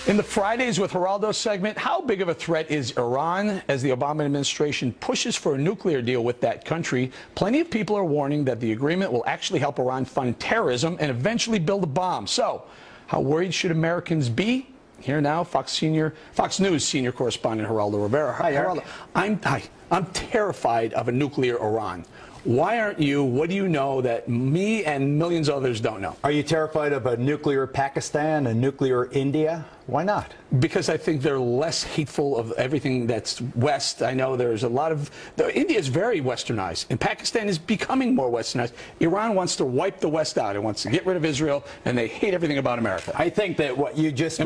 In the Fridays with Geraldo segment, how big of a threat is Iran as the Obama administration pushes for a nuclear deal with that country? Plenty of people are warning that the agreement will actually help Iran fund terrorism and eventually build a bomb. So, how worried should Americans be? Here now, Fox News senior correspondent Geraldo Rivera. Hi, Geraldo. I'm terrified of a nuclear Iran. Why aren't you? What do you know that me and millions of others don't know? Are you terrified of a nuclear Pakistan, a nuclear India? Why not? Because I think they're less hateful of everything that's West. I know there's a lot of... India is very westernized, and Pakistan is becoming more westernized. Iran wants to wipe the West out. It wants to get rid of Israel, and they hate everything about America. I think that what you just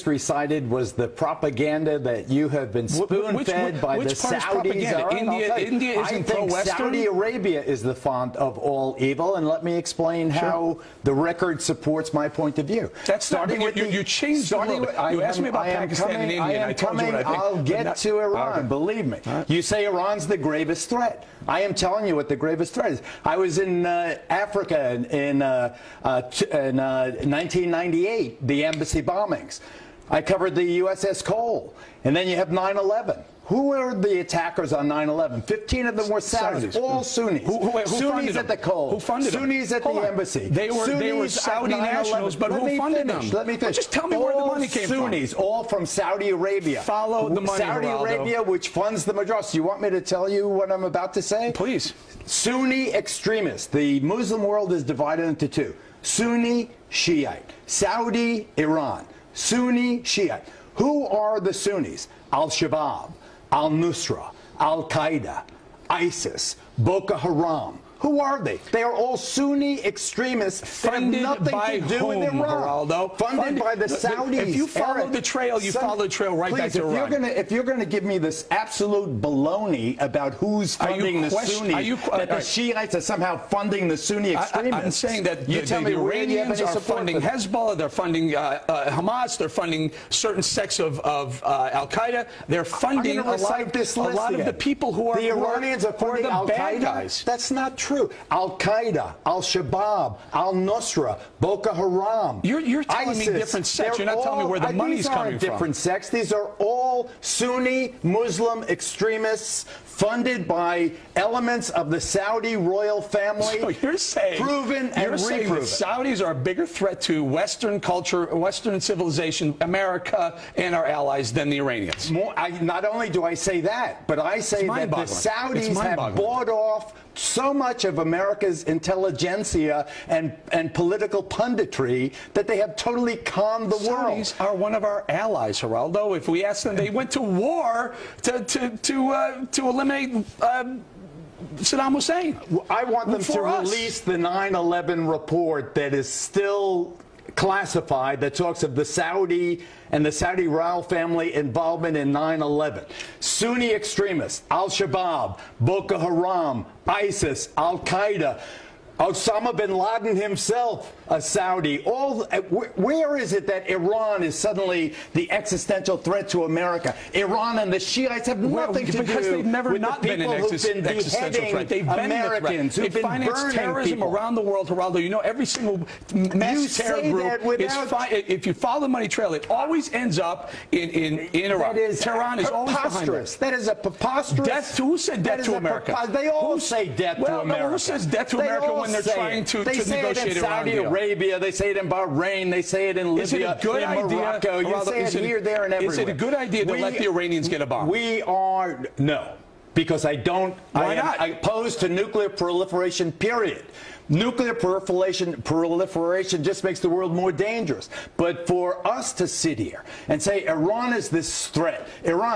recited was the propaganda that you have been spoon-fed by the Saudis. India isn't pro-Western. Saudi Arabia is the font of all evil, and let me explain how the record supports my point of view. That's starting with you changed a little bit. You asked me about Pakistan and India, and I told you what I think. I'll get to Iran, believe me. You say Iran's the gravest threat. I am telling you what the gravest threat is. I was in Africa in 1998, the embassy bombings. I covered the USS Cole, and then you have 9/11. Who were the attackers on 9/11? 15 of them were Saudis, all Sunnis. Who Sunnis at the Cole. Who funded them? Sunnis at the embassy. They were Saudi nationals, but who funded them? Let me finish. Just tell me where the money came from. Sunnis, all from Saudi Arabia. Follow the money, Saudi Arabia, which funds the majority. You want me to tell you what I'm about to say? Please. Sunni extremists. The Muslim world is divided into two. Sunni, Shiite. Saudi, Iran. Sunni, Shiite. Who are the Sunnis? Al-Shabaab, Al-Nusra, Al-Qaeda, ISIS, Boko Haram. Who are they? They are all Sunni extremists that have nothing to do with Iran. Geraldo? Funded by the Saudis. If you follow the trail, you follow the trail right back to Iran. If you're going to give me this absolute baloney about who's funding the Sunnis, that the Shiites are somehow funding the Sunni extremists, I'm saying that the Iranians are funding Hezbollah, they're funding Hamas, they're funding certain sects of Al-Qaeda, they're funding a lot of the people who are the Iranians are funding Al-Qaeda. That's not true. Al-Qaeda, Al-Shabaab, Al-Nusra, Boko Haram, You're telling ISIS, me different sects. You're not telling me where the money's coming from. These aren't different sects. These are all Sunni Muslim extremists funded by elements of the Saudi royal family. So you're saying, proven and reproven. The Saudis are a bigger threat to Western culture, Western civilization, America, and our allies than the Iranians. Not only do I say that, but I say that the Saudis have bought off so much of America's intelligentsia and political punditry that they have totally conned the world. Saudis are one of our allies, Geraldo. If we ask them, they went to war to eliminate Saddam Hussein. I want them to release the 9/11 report that is still classified, that talks of the Saudi and the Saudi royal family involvement in 9/11. Sunni extremists, Al-Shabaab, Boko Haram, ISIS, Al-Qaeda, Osama bin Laden himself, a Saudi. Where is it that Iran is suddenly the existential threat to America? Iran and the Shiites have nothing to do because they've never with not the been people an existential threat. They've been Americans the threat. They finance terrorism around the world, Geraldo. You know, every single mass terror group is if you follow the money trail, it always ends up in Iran. Tehran is always behind it. That is a preposterous. Who said death to America? They all say death to America. Who says death to America when they're trying to negotiate around Saudi Arabia, they say it in Bahrain, they say it in Libya, in Morocco. You say it here, there, and everywhere. Is it a good idea to let the Iranians get a bomb? No. Because I don't. Why not? I oppose to nuclear proliferation, period. Nuclear proliferation just makes the world more dangerous. But for us to sit here and say Iran is this threat,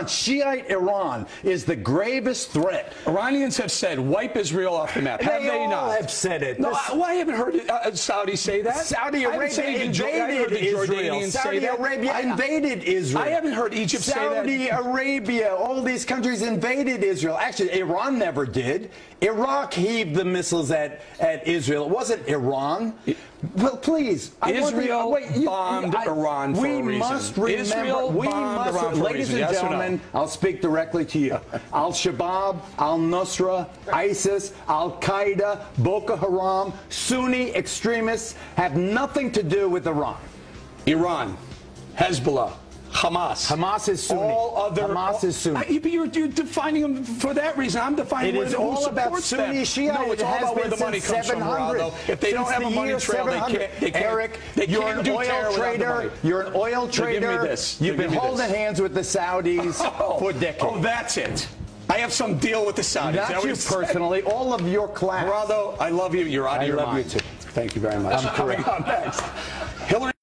Shiite Iran is the gravest threat. Iranians have said wipe Israel off the map. Have they not? They have said it. No, I haven't heard Saudis say that. Saudi Arabia invaded Israel. Saudi Arabia invaded Israel. I haven't heard Egypt say that. Saudi Arabia, all these countries invaded Israel. Actually, Iran never did. Iraq heaved the missiles at Israel. It wasn't Iran. Well, please. Israel bombed Iran for a reason. We must remember, ladies and gentlemen, I'll speak directly to you. Al-Shabaab, Al-Nusra, ISIS, Al-Qaeda, Boko Haram, Sunni extremists have nothing to do with Iran. Iran. Hezbollah. Hamas. Hamas is Sunni. Hamas is Sunni. But you're defining them for that reason. I'm defining it is who all about supports Sunni them. Shia. No, it's all about where the money comes from, Geraldo. If they don't have a money trail, they can't. Eric, you're an oil trader. You're an oil trader. Give me this. You've been holding hands with the Saudis for decades. Oh, that's it. I have some deal with the Saudis. Not you personally. All of your class. Geraldo, I love you. You're out of your mind. I love you too. Thank you very much. I'm correct. Coming up next, Hillary.